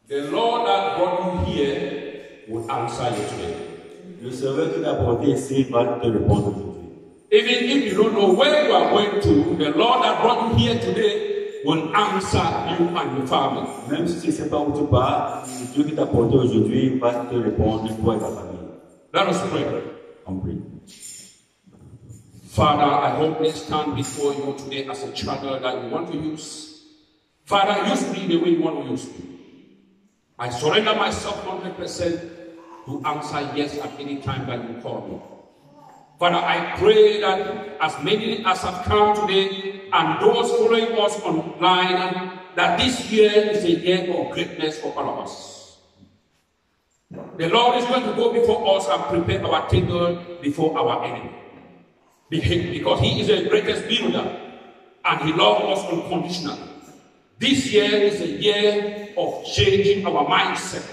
The Lord that brought you here will answer you today. Le Seigneur qui t'a porté ici va te répondre aujourd'hui. Even if you don't know where you are going to, the Lord that brought you here today will answer you and your family. Même si tu ne sais pas où tu pars, Dieu qui t'a porté aujourd'hui va te répondre, toi et ta famille. Let us pray. On prie. Father, I humbly stand before you today as a channel that you want to use. Father, use me the way you want to use me. I surrender myself 100% to answer yes at any time that you call me. Father, I pray that as many as have come today and those following us online, that this year is a year of greatness for all of us. The Lord is going to go before us and prepare our table before our enemy. Because He is the greatest builder and He loves us unconditionally. This year is a year of changing our mindset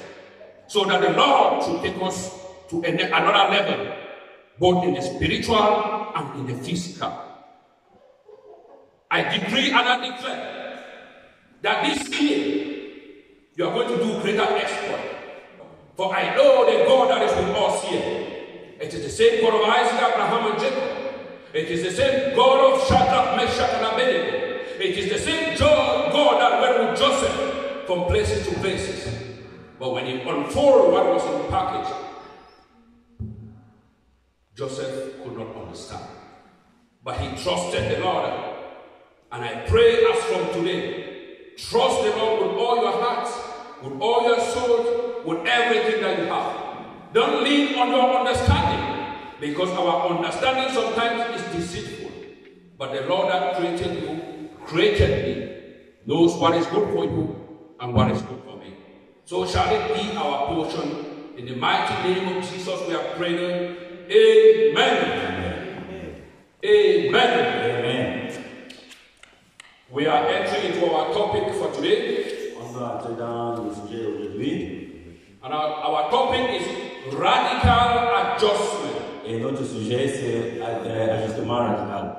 so that the Lord should take us to another level, both in the spiritual and in the physical. I decree and I declare that this year you are going to do greater exploit. For I know the God that is with us here. It is the same God of Isaac, Abraham, and Jacob. It is the same God of Shadrach, Meshach, and Abednego. It is the same God that went with Joseph from places to places. But when he unfolded what was in the package, Joseph could not understand. But he trusted the Lord. And I pray as from today, trust the Lord with all your heart, with all your soul, with everything that you have. Don't lean on your understanding, because our understanding sometimes is deceitful. But the Lord that created you, created me, knows what is good for you and what is good for me. So shall it be our portion. In the mighty name of Jesus we are praying. Amen. Amen. Amen. We are entering into our topic for today. On va entrer dans le sujet aujourd'hui. And our topic is radical adjustment. Et notre sujet, c'est ajustement radical.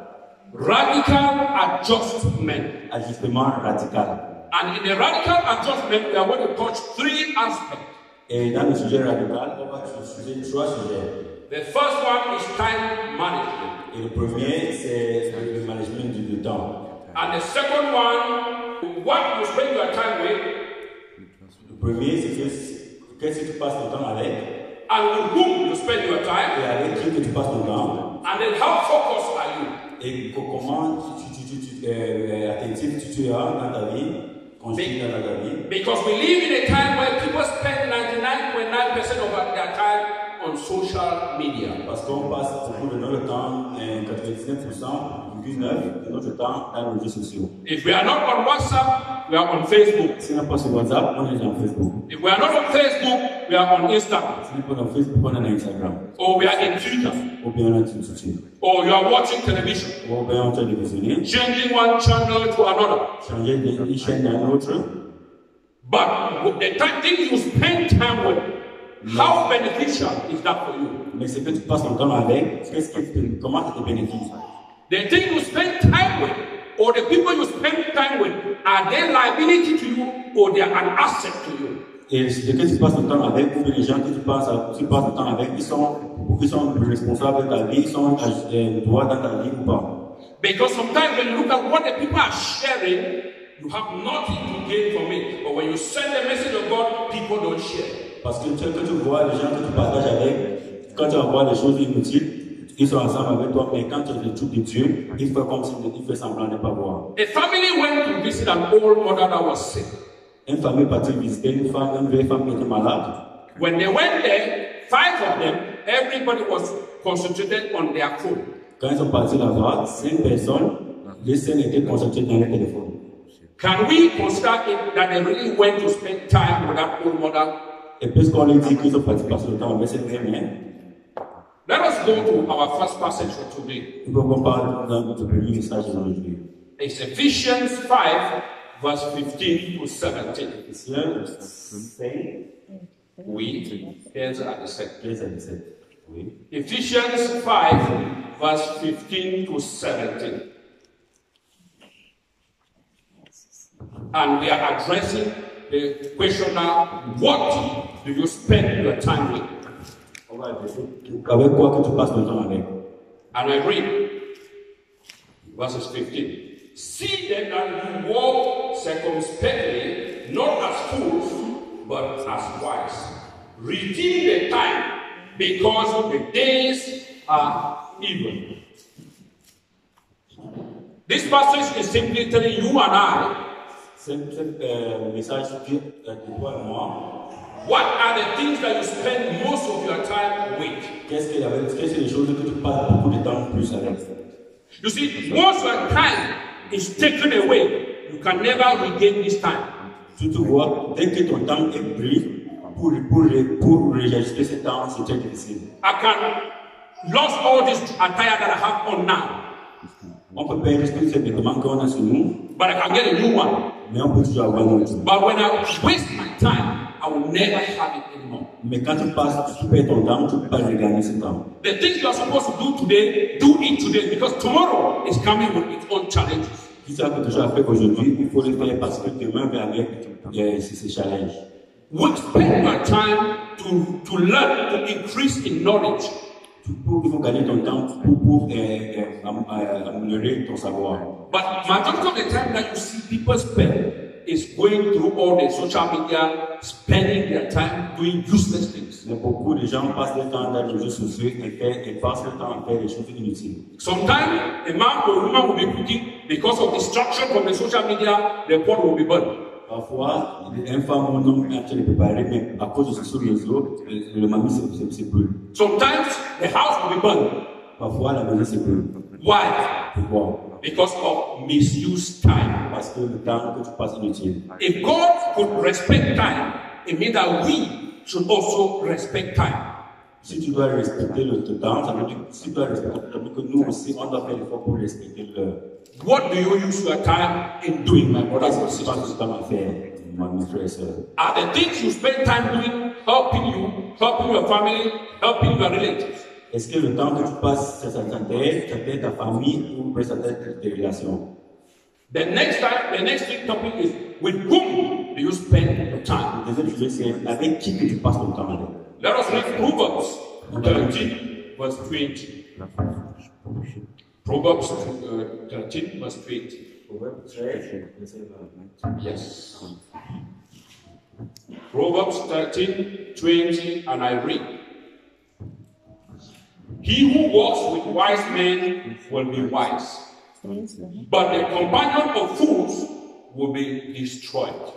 Radical adjustment. Ajustement radical. And in the radical adjustment, we are going to touch three aspects. Et dans le sujet radical, on va toucher trois sujets. The first one is time management. Et le premier, c'est le management du temps. And the second one, what you spend your time with. Le premier, c'est qu'est-ce que tu passes ton temps avec. And with whom you spend your time. Et avec qui que tu passes ton temps. And then how focused are you? Et comment attentif tu es dans ta vie, conscient dans ta vie. Because we live in a time where people spend 99.9% of their time on social media. Parce qu'on passe beaucoup de notre temps, 99,9% de notre temps dans les réseaux sociaux. If we are not on WhatsApp, we are on Facebook. Si on n'est pas sur WhatsApp, on est sur Facebook. If we are not on Facebook, we are on Instagram. Si on n'est pas sur Facebook, on est sur Instagram. Or we are in Twitter. Ou bien on est sur Twitter. Or you are watching television. Ou bien on est télévisionné. Changing one channel to another. Changer d'une chaîne à une autre. But the thing you spend time with, how beneficial is that for you? Mais c'est que tu passes ton temps avec, comment ça te bénéficie? The thing you spend time with, or the people you spend time with, are they liability to you, or they are an asset to you? Et ce que tu passes ton temps avec, ou les gens que tu passes ton temps avec, ils sont responsables de ta vie, ils sont droits dans ta vie ou pas? Because sometimes when you look at what the people are sharing, you have nothing to gain from it. But when you send the message of God, people don't share. Parce que quand tu vois les gens que tu partages avec, quand tu envoies des choses inutiles, ils sont ensemble avec toi, mais quand tu fais le truc de Dieu, il fait comme s'il fait semblant de ne pas voir. A family went to visit an old mother that was sick. Une famille partie visiter une vieille femme qui était malade. When they went there, 5 of them, everybody was concentrated on their phone. Quand ils sont partis là-bas, 5 personnes, les 5 étaient concentrées dans les téléphones. Can we consider it that they really went to spend time with that old mother? Et puisqu'on lui dit qu'ils sont partis passer le temps avec cette mère, let us go to our first passage for today. il faut qu'on parle dans notre premier message aujourd'hui. It's Ephesians 5, verse 15 to 17. Ephésiens 5, Oui, 15 à 17. 15 à 17. Oui. Ephesians 5, verse 15 to 17. And we are addressing the question now, what do you spend your time with? On va répéter. Avec quoi que tu passes le temps avec? And I read verses 15. See then that you walk circumspectly, not as fools, but as wise. Redeem the time, because the days are evil. This passage is simply telling you and I, message de toi et moi. what are the things that you spend most of your time with? Qu'est-ce que les choses que tu passes beaucoup de temps plus avec? You see, once your time is taken away, you can never regain this time. Tu te vois, dès que ton temps est pris, pour réajuster ce temps, c'est très difficile. I can lose all this attire that I have on now, On peut perdre tous ces vêtements qu'on a sur nous, but I can get a new one. mais on peut toujours avoir un autre. But when I waste my time, I will never have it anymore. Mais quand tu perds ton temps, tu peux pas regagner ce temps. The things you are supposed to do today, do it today, because tomorrow is coming with its own challenges. Si tu as quelque chose à faire aujourd'hui, il faut le faire parce que demain vient avec ces challenges. We spend your time to learn, to increase in knowledge. Il faut gagner ton temps pour améliorer ton savoir. But majority of the time that you see people spend is going through all the social media, spending their time doing useless things. Mais beaucoup de gens passent le temps dans les réseaux sociaux et passent le temps à faire des choses inutiles. Sometimes a man or woman will be cooking because of distraction from the social media, the pot will be burned. Parfois, un femme ou un homme est en train de préparer, mais à cause de ce réseau, le mamie se brûle. Sometimes the house will be burned. Parfois, la maison se brûle. Why? Pourquoi? Because of misused time. Parce que le temps que tu passes inutile. If God could respect time, it means that we should also respect time. Si tu dois respecter le temps, ça veut dire si tu dois respecter, ça veut dire que nous aussi, on doit faire l'effort pour respecter l'heure. What do you use your time in doing, my brothers and Qu'est-ce que tu passes sisters? ce temps à faire, mes frères et sœurs? Are the things you spend time doing helping you, helping your family, helping your relatives? Est-ce que le temps que tu passes, ça t'aide ta famille ou ça t'aide tes relations? The next topic is with whom do you spend your time? Le deuxième sujet, c'est avec qui que tu passes ton temps avec. Let us read Proverbs 13, verse 20. Proverbs 13, verse 20. Yes. Proverbs 13, 20, and I read. He who walks with wise men will be wise, but the companion of fools will be destroyed.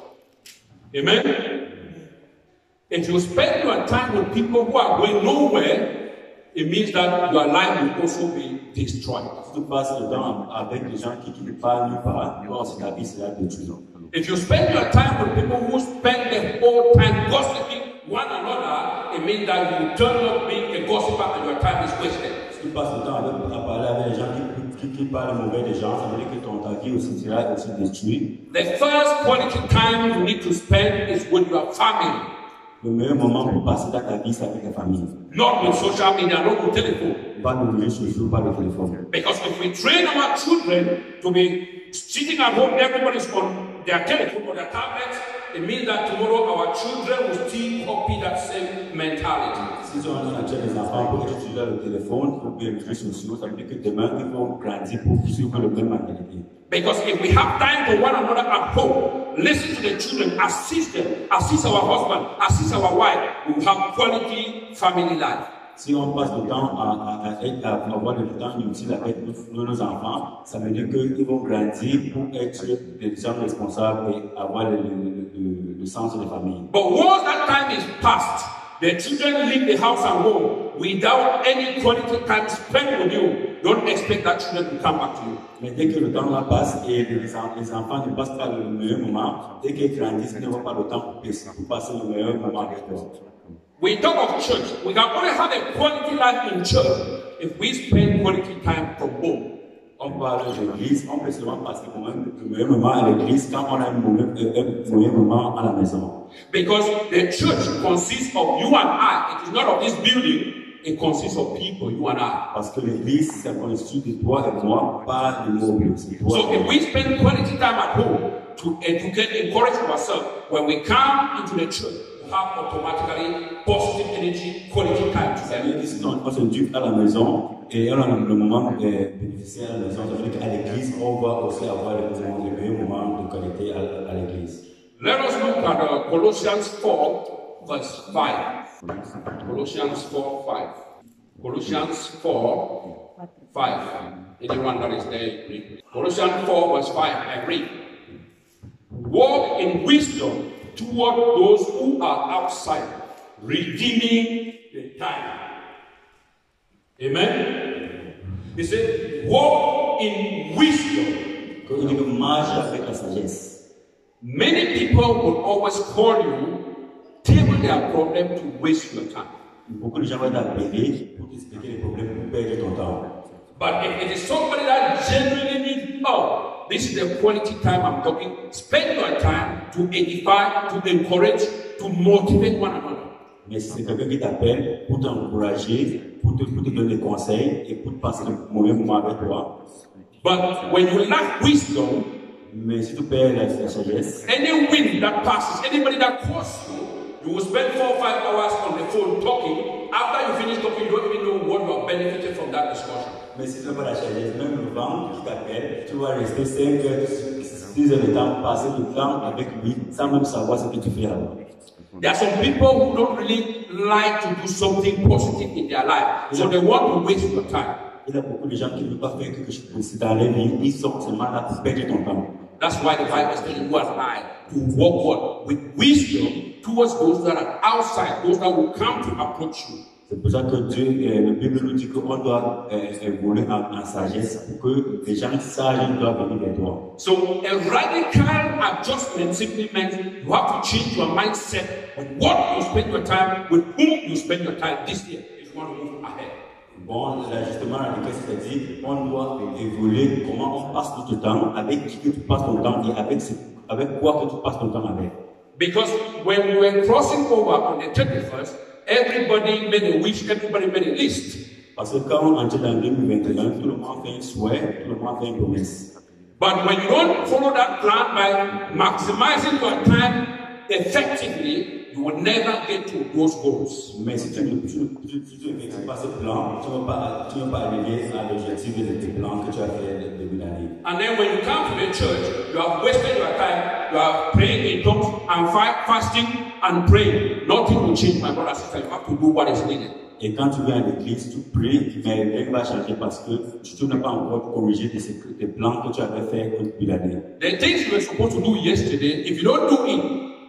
Amen? If you spend your time with people who are going nowhere, it means that your life will also be destroyed. Si tu passes le temps avec des gens qui ne parlent nulle part, ta vie sera détruite. If you spend your time with people who spend the whole time gossiping one another, it means that you turn up being a gossiper and your time is wasted. Si tu passes le temps à parler avec des gens qui parlent mauvais des gens, ça veut dire que ta vie aussi sera aussi détruite. The first quality time you need to spend is with your family. Le meilleur moment pour passer dans ta vie, c'est avec ta famille. Not with social media, not with telephone. Pas le réseau social, pas le téléphone. Because if we train our children to be sitting at home, everybody's on their telephone or their tablets, it means that tomorrow our children will still copy that same mentality. Si on a les enfants pour utiliser le téléphone, pour les réseaux sociaux, ça veut dire que demain, ils vont grandir pour suivre le même mentalité. Because if we have time for one another at home, listen to the children, assist them, assist our husband, assist our wife, we will have quality family life. Si on passe le temps à avoir le temps utile avec nos enfants, ça veut dire qu'ils vont grandir pour être des gens responsables et avoir le sens de la famille. But once that time is past, the children leave the house and go without any quality time spent with you. Don't expect that children to come back to you. Mais dès que le temps passe et les enfants ne passent pas le meilleur moment, dès qu'ils grandissent, ils n'ont pas le temps pour passer le meilleur moment avec toi. We talk of church. We can only have a quality life in church if we spend quality time from home. On parle de l'église, on peut seulement passer le meilleur moment à l'église quand on a un meilleur moment à la maison. Because the church consists of you and I. It is not of this building. It consists of people, you and I. Parce que l'église, ça consiste de toi et moi, pas de meubles. So if we spend quality time at home, to educate, encourage ourselves. When we come into the church, we have automatically positive energy, quality time together. On s'éduque à la maison et on a le moment bénéficier à la maison. Ça veut dire qu'à l'église, on va aussi avoir les meilleurs moments de qualité à l'église. Let us look at Colossians 4, verse 5. Colossians 4, 5. Colossians 4, 5. Anyone that is there, read. Colossians 4, verse 5. I read. Walk in wisdom toward those who are outside, redeeming the time. Amen. He said, walk in wisdom. Il dit que marche avec la sagesse. Many people will always call you, table their problem to waste your time. Beaucoup de gens vont t'appeler pour t'expliquer les problèmes, pour perdre ton temps. But if it is somebody that genuinely needs, oh, this is the quality time I'm talking. Spend your time to edify, to encourage, to motivate one another. Mais si c'est quelqu'un qui t'appelle pour t'encourager, pour te donner des conseils et pour te passer le mauvais moment avec toi. But when you lack wisdom, mais si tu perds la sagesse, any wind that passes, anybody that calls you, you will spend 4 or 5 hours on the phone talking. After you finish talking, you don't even know what you are benefiting from that discussion. Mais si tu n'as pas la sagesse, même le vent qui t'appelle, tu vas rester 5 heures, 6 heures de temps, passer du temps avec lui, sans même savoir ce que tu fais là-bas. There are some people who don't really like to do something positive in their life, so they want to waste your time. Il y a beaucoup de gens qui ne veulent pas faire quelque chose positif dans leur vie, ils sont seulement là pour perdre ton temps. That's why the Bible is telling you and I to walk with wisdom towards those that are outside, those that will come to approach you. C'est pour ça que la Bible nous dit qu'on doit évoluer en sagesse pour que les gens sages doivent venir vers toi. So a radical adjustment simply means you have to change your mindset with what you spend your time, with whom you spend your time this year if you want to move ahead. Bon, l'ajustement radical, c'est-à-dire on doit évoluer comment on passe tout le temps, avec qui que tu passes ton temps et avec quoi que tu passes ton temps avec. Because when we were crossing over on the 31st, everybody made a wish, everybody made a list. Parce que quand on entre dans 2021, tout le monde fait un souhait, tout le monde fait une promesse. But when you don't follow that plan by maximizing your time effectively, you will never get to those goals. Mais si tu n'effectues pas ce plan, tu ne vas pas arriver à l'objectif de tes plans que tu as fait au début d'année. And then when you come to the church, you have wasted your time, you are praying in tongues and fasting and praying. Nothing will change, my brother and sister. You have to do what is needed. Et quand tu viens à l'église, tu pries, mais rien ne va changer parce que tu n'as pas encore corrigé tes plans que tu avais fait depuis l'année. The things you were supposed to do yesterday, if you don't do it,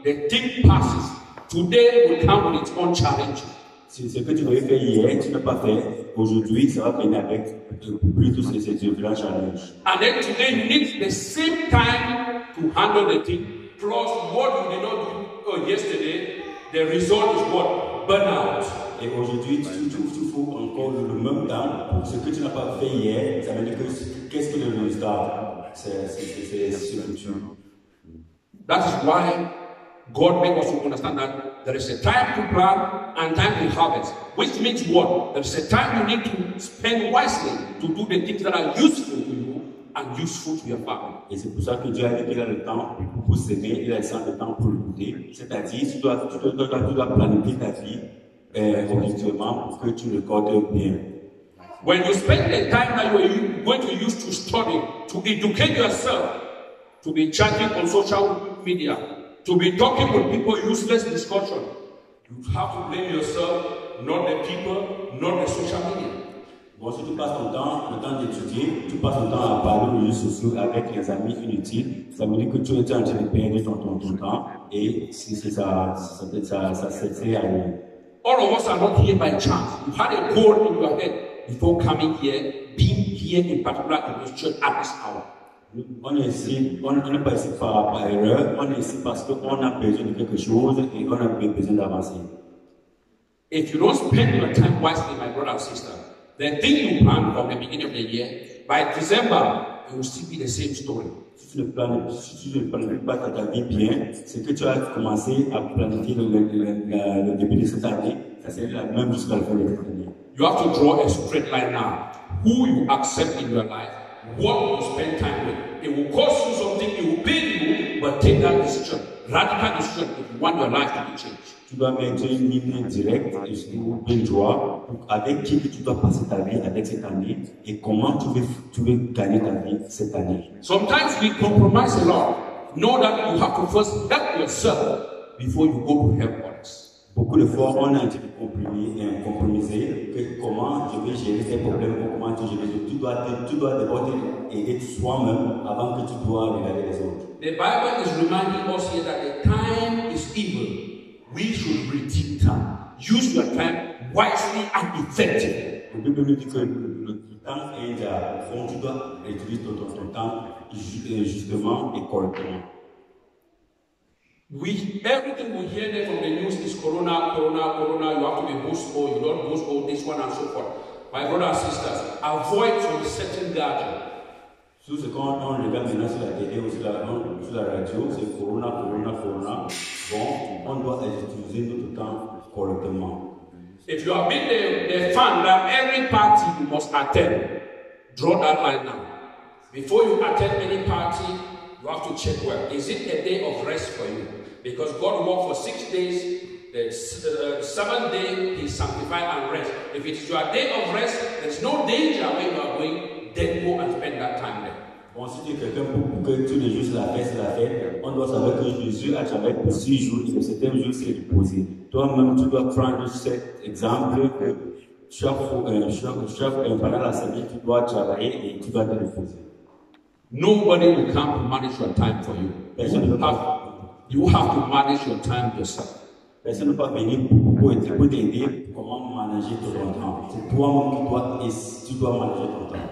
the thing passes. Today will come with its own challenge. Si ce que tu devais faire hier, tu n'as pas fait, aujourd'hui, ça va venir avec plus tous ces différents challenges. And then today you need the same time to handle the thing, plus what you did not do yesterday, the result is what? Burnout. Et aujourd'hui, tu faut encore le même temps pour ce que tu n'as pas fait hier, ça veut dire que qu'est-ce que le résultat? C'est ce que tu. That is why God made us to understand that there is a time to plant and time to harvest. Which means what? There is a time you need to spend wisely to do the things that are useful to you and useful to your family. Et c'est pour ça que Dieu a dit qu'il a le temps pour s'aimer, il a le temps pour l'écouter. C'est-à-dire, tu dois planifier ta vie objectivement pour que tu le recordes bien. When you spend the time that you are going to use to study, to educate yourself, to be chatting on social media, to be talking with people, useless discussion, you have to blame yourself, not the people, not the social media. Bon, si tu passes ton temps, le temps d'étudier, tu passes ton temps à parler aux réseaux sociaux avec les amis inutiles, ça veut dire que tu es en train de perdre ton temps et ça sert à rien. All of us are not here by chance. You had a goal in your head before coming here, being here in particular in this church at this hour. On est ici, on n'est pas ici par erreur, on est ici parce qu'on a besoin de quelque chose et on a besoin d'avancer. If you don't spend your time wisely, my brother and sister, the thing you planned from the beginning of the year, by December, it will still be the same story. Si tu ne planifies pas ta vie bien, c'est que tu as commencé à planifier le début de cette année, ça serait la même jusqu'à la fin de cette année. You have to draw a straight line now. Who you accept in your life, what you spend time with. It will cost you something, it will pay you, but take that decision, radical decision, if you want your life to be changed. Tu dois mettre une ligne directe et une droit avec qui tu dois passer ta vie avec cette année et comment tu veux gagner ta vie cette année. Sometimes we compromise a lot. Know that you have to first help yourself before you go to help others. Beaucoup de fois, on a un petit peu compromisé que comment je vais gérer ces problèmes, comment tu gérer. Tu dois d'abord aider soi-même avant que tu dois regarder les autres. The Bible is reminding us here that the time is evil. We should redeem time. Use your time wisely and effectively. La Bible nous dit que le temps est déjà bon, tu dois utiliser ton temps justement et correctement. Everything we hear there from the news is corona. You have to be boastful, you don't boastful, this one and so forth. My brothers and sisters, avoid some certain gadget. Tout ce qu'on regarde maintenant sur la télé ou sur la radio, c'est corona. Bon, on doit utiliser notre temps correctement. If you have been the fan that every party you must attend, draw that line now. Before you attend any party, you have to check well. Is it a day of rest for you? Because God worked for 6 days, the 7th day He sanctified and rest. If it is your day of rest, there's no danger when you are going, then go and spend that time there. Bon, si tu es quelqu'un pour que tous les jours c'est la fête, on doit savoir que Jésus a travaillé pour 6 jours et le 7e jour c'est reposé. Toi-même, tu dois prendre cet exemple que pendant la semaine, tu dois travailler et tu dois te reposer. Nobody will come to manage your time for you. You have to manage your time yourself. Personne ne peut venir pour t'aider comment manager ton temps. C'est toi-même qui dois manager ton temps.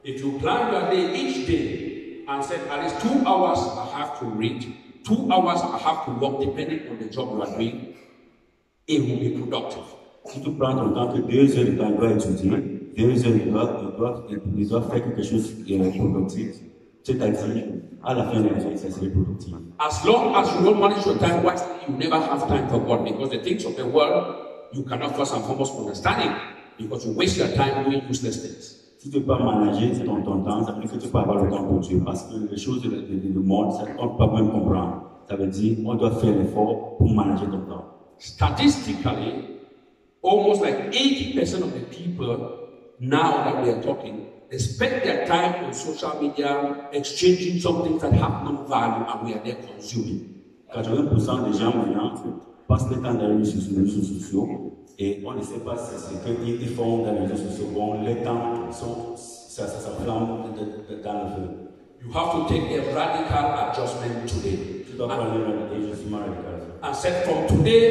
If you plan your day each day and said at least 2 hours I have to read, 2 hours I have to work depending on the job you are doing, it will be productive. Si tu prends ton temps que 2 heures de temps, tu dois étudier, 2 heures, tu dois faire quelque chose de productif. C'est-à-dire, à la fin de la journée, ça serait productif. As long as you don't manage your time wisely, you never have time for God, because the things of the world you cannot first and foremost understand it, because you waste your time doing useless things. Si tu ne peux pas manager ton temps, ça veut dire que tu ne peux pas avoir le temps pour Dieu. Parce que les choses du monde, on ne peut pas même comprendre. Ça veut dire qu'on doit faire l'effort pour manager ton temps. Statistically, almost like 80% of the people now that we are talking, they spend their time on social media exchanging something that have no value and we are there consuming. 80% des gens maintenant passent le temps dans les réseaux sociaux et on ne sait pas ce qu'ils font dans les réseaux sociaux. Bon, les temps ça flamme dans le feu. You have to take a radical adjustment today. Tu dois prendre un ajustement radical. And said from today,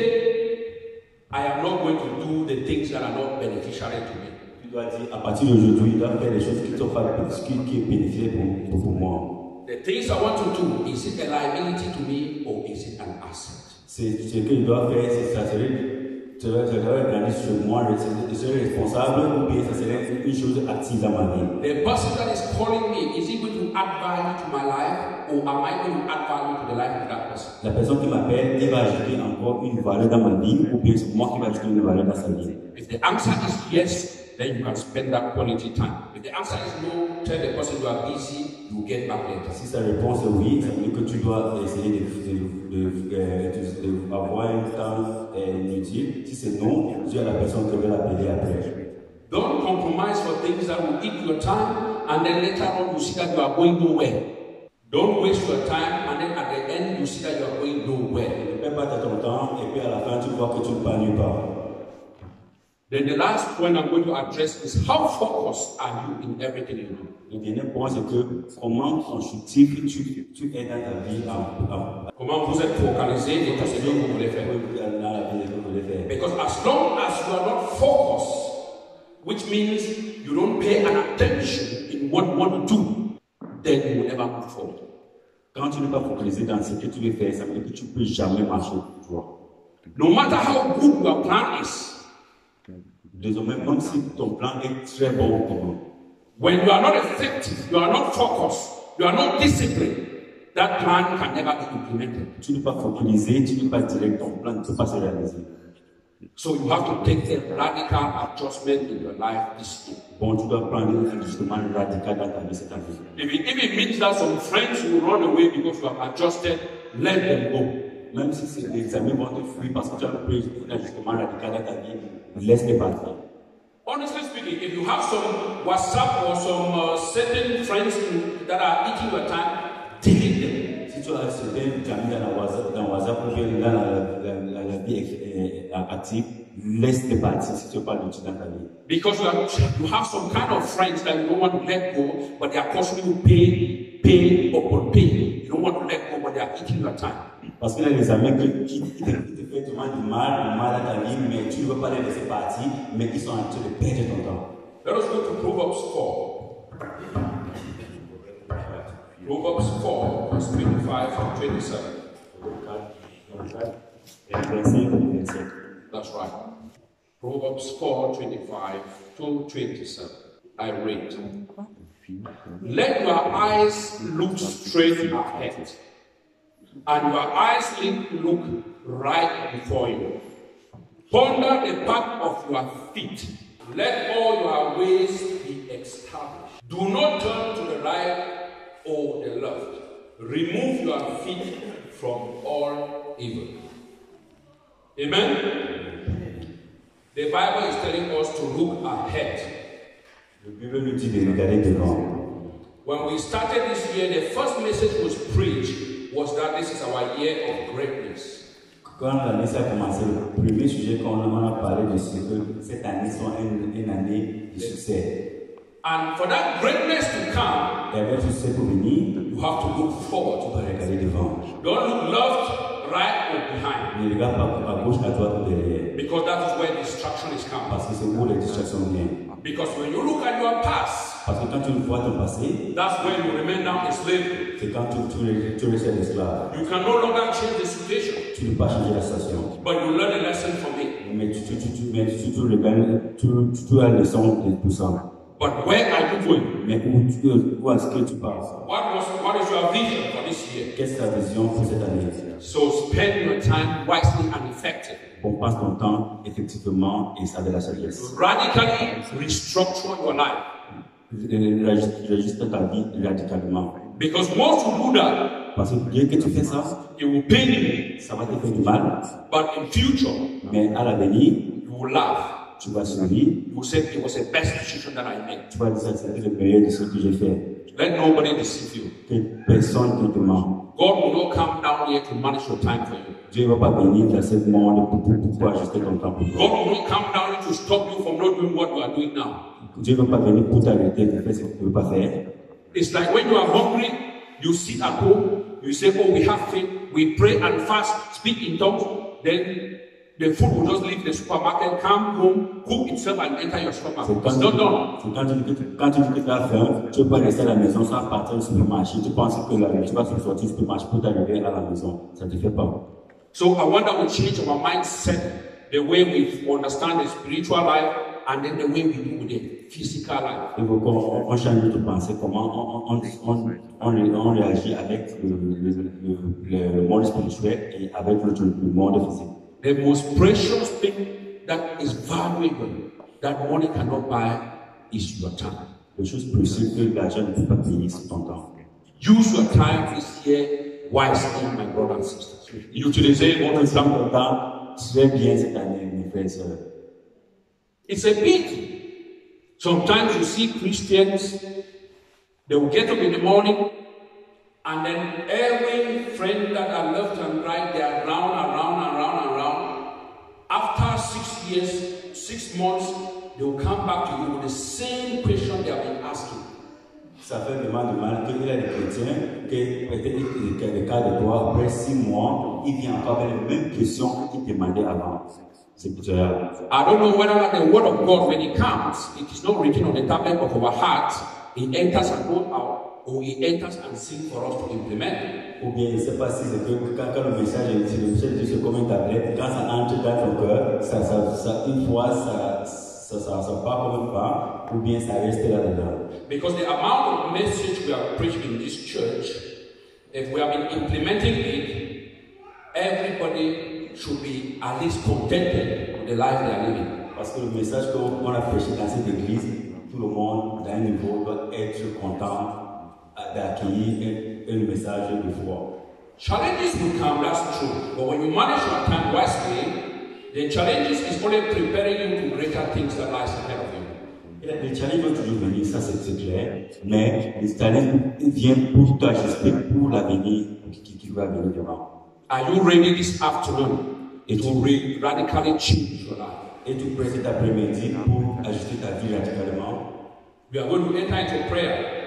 I am not going to do the things that are not beneficial to me. Tu dois dire à partir d'aujourd'hui, tu dois faire les choses qui sont pas qui est bénéfique pour moi. The things I want to do, is it a liability to me or is it an asset? C'est ce que je dois faire, c'est ça serait gagner sur moi, je serais responsable ou bien ça serait une chose active à ma vie. The person that is calling me, is he going to add value to my life or am I going to add value to the life of that person? La personne qui m'appelle, elle va ajouter encore une valeur dans ma vie ou bien c'est moi qui vais ajouter une valeur dans sa vie. If the answer is yes, then you can spend that quality time. If the answer is no, tell the person you are busy, you get back later. Si sa réponse est oui, ça veut dire que tu dois essayer d'avoir un temps inutile. Si c'est non, tu as la personne qui va l'appeler après. Don't compromise for things that will eat your time and then later on you see that you are going nowhere. Don't waste your time and then at the end you see that you are going nowhere. Ne perds pas ton temps et puis à la fin tu vois que tu ne vas nulle part. Then the last point I'm going to address is how focused are you in everything you do? Le dernier point, c'est que comment constructif tu es dans ta vie. Comment vous êtes focalisé et tout ce que vous voulez faire. Dans la vie que vous voulez faire. Because as long as you are not focused, which means you don't pay an attention in what you want to do, then you will never move forward. Quand tu n'es pas focalisé dans ce que tu veux faire, ça veut dire que tu ne peux jamais marcher pour toi. No matter how good your plan is, désormais, même si ton plan est très bon pour nous. When you are not effective, you are not focused, you are not disciplined, that plan can never be implemented. Tu n'es pas focalisé, tu n'es pas direct, ton plan ne peut pas se réaliser. So you have to take a radical adjustment in your life this year. Bon, tu dois prendre un ajustement radical dans ta vie cette année. If it means that some friends will run away because you have adjusted, let them go. Même si les amis vont te fuir parce que tu as pris un ajustement radical dans ta vie, laisse-les partir. Honestly speaking, if you have some WhatsApp or some certain friends that are eating your time, delete them. Si tu as certains amis dans WhatsApp ou bien dans la vie active, laisse-les partir si tu n'as pas d'outils dans ta vie. Because you have some kind of friends that you don't want to let go, but they are causing you pain upon pain. You don't want to let go, but they are eating your time. Parce qu'il y a des amis qui te font du mal à ta vie, mais tu ne veux pas les laisser partir, mais ils sont en train de perdre ton temps. Let us go to Proverbs 4. Proverbs 4, verse 25 and 27. That's right. Proverbs 4, 25 to 27. I read. Let your eyes look straight ahead, and your eyes look right before you. Ponder the path of your feet. Let all your ways be established. Do not turn to the right or the left. Remove your feet from all evil. Amen? The Bible is telling us to look ahead. When we started this year, the first message was preached was that this is our year of greatness. Quand l'année a commencé, le premier sujet qu'on a parlé de ce que cette année soit une année de succès. And for that greatness to come, et avec succès pour venir, you have to look forward. Tu dois regarder devant. Don't look left, right, or behind. Ne regarde pas à gauche, à droite ou derrière. Because that is where distraction is coming. Parce que c'est où les distractions viennent. Because when you look at your past, parce que quand tu vois ton passé, that's when you remain down in slavery. C'est quand tu restes esclave. You can no longer change the situation. Tu ne peux pas changer la situation. But you learn a lesson from it. Mais tu as la leçon de tout ça. But where are you going? Mais où est-ce que tu pars? What is your vision for this year? Quelle est ta vision pour cette année? So spend your time wisely and effectively. On passe ton temps effectivement et ça de la sagesse. Radically restructure your life. Réajuste ta vie radicalement. Because once you do that, parce que dès que tu fais ça, it will pain you. Ça va te faire du mal. But in future, mais à l'avenir, you will laugh. Tu vas sourire. You will say it was the best decision that I made. Tu vas dire que c'était le meilleur de ce que j'ai fait. Let nobody deceive you. Que personne ne te ment. God will not come down here to manage your time for you. Dieu ne va pas venir dans ce monde pour ajuster ton temps pour toi. God will not come down here to stop you from not doing what you are doing now. Dieu ne va pas venir pour t'arrêter de faire ce que tu ne veux pas faire. It's like when you are hungry, you sit at home, you say, oh, we have faith, we pray and fast, speak in tongues, then the food will just leave the supermarket, come home, cook itself and enter your stomach. It's not done. Quand tu dis que tu as faim, tu ne peux pas rester à la maison sans partir au supermarché. Tu penses que tu vas sortir du supermarché pour t'arriver à la maison. Ça ne te fait pas. So I want that we change our mindset, the way we understand the spiritual life, and then the way we do with the physical life. Il faut qu'on change notre pensée, comment on réagit avec le monde spirituel et avec le monde physique. The most precious thing that is valuable, that money cannot buy, is your time. La chose précieuse que l'argent ne peut pas payer, c'est ton temps. Use your time this year wisely, my brothers and sisters. Utilisez votre temps très bien cette année, mes frères et sœurs. It's a pity. Sometimes you see Christians, they will get up in the morning, and then every friend that are left and right, they are round. After 6 years, 6 months, they will come back to you with the same question they have been asking. Ça fait vraiment du mal qu'il y a des chrétiens qui peut-être le cas de toi, après 6 mois, il vient encore avec les mêmes questions qu'il demandait avant. I don't know whether the word of God, when it comes, it is not written on the tablet of our hearts. It enters and goes out, or it enters and sings for us to implement. Ou bien, je ne sais pas si c'est que quand le message est c'est comme une tablette, quand ça entre dans ton cœur, ça une fois, ça part comme une part, ou bien ça reste là-dedans. Because the amount of message we are preaching in this church, if we have been implementing it, everybody should be at least contented the life they are living. Parce que le message qu'on a prêché dans cette église, tout le monde, d'un niveau, doit être content d'accueillir le message de foi. Challenges will come, that's true. But when you manage your time wisely, the challenges is only preparing you to greater things that lies ahead of you. Les challenges vont toujours venir, ça c'est clair, mais les challenges viennent pour t'ajuster pour l'avenir qui va venir devant. Are you ready this afternoon to radically change your life? Es-tu prêt cet après-midi pour ajuster ta vie radicalement? We are going to enter into prayer.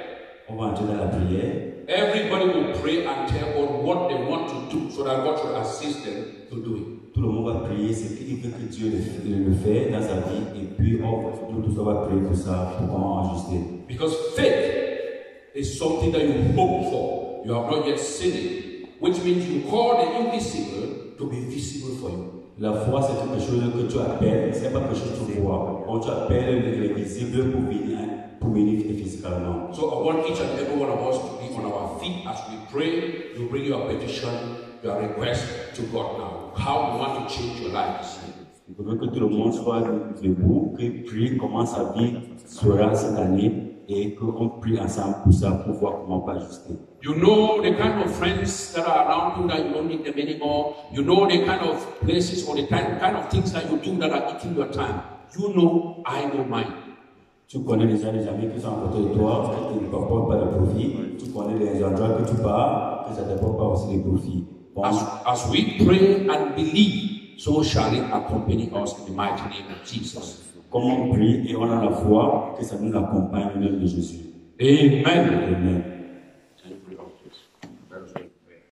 On va entrer dans la prière. Everybody will pray and tell God what they want to do so that God should assist them to do it. Tout le monde va prier ce qu'il veut que Dieu le fait dans sa vie et puis tout le monde va prier pour ça, pour comment ajuster. Because faith is something that you hope for. You have not yet seen it, which means you call the invisible to be visible for you. La foi, c'est quelque chose que tu appelles, c'est pas quelque chose que tu vois. Quand tu appelles l'invisible pour venir physiquement. So I want each and every one of us to be on our feet as we pray. You bring your petition, your request to God now. How you want to change your life this year. Je veux que tout le monde soit debout, que prie comment sa vie sera cette année et qu'on prie ensemble pour ça, pour voir comment on peut ajuster. You know the kind of friends that are around you that you don't need them anymore. You know the kind of places or the kind of things that you do that are eating your time. You know, I know mine. Tu connais déjà les amis qui sont à côté de toi, qui ne t'apportent pas de profit. Tu connais les endroits que tu pars, que ça ne t'apporte pas aussi de profit. Bon. As we pray and believe, so shall it accompany us in the mighty name of Jesus. Comme on prie et on a la foi, que ça nous accompagne au nom de Jésus. Amen. Amen.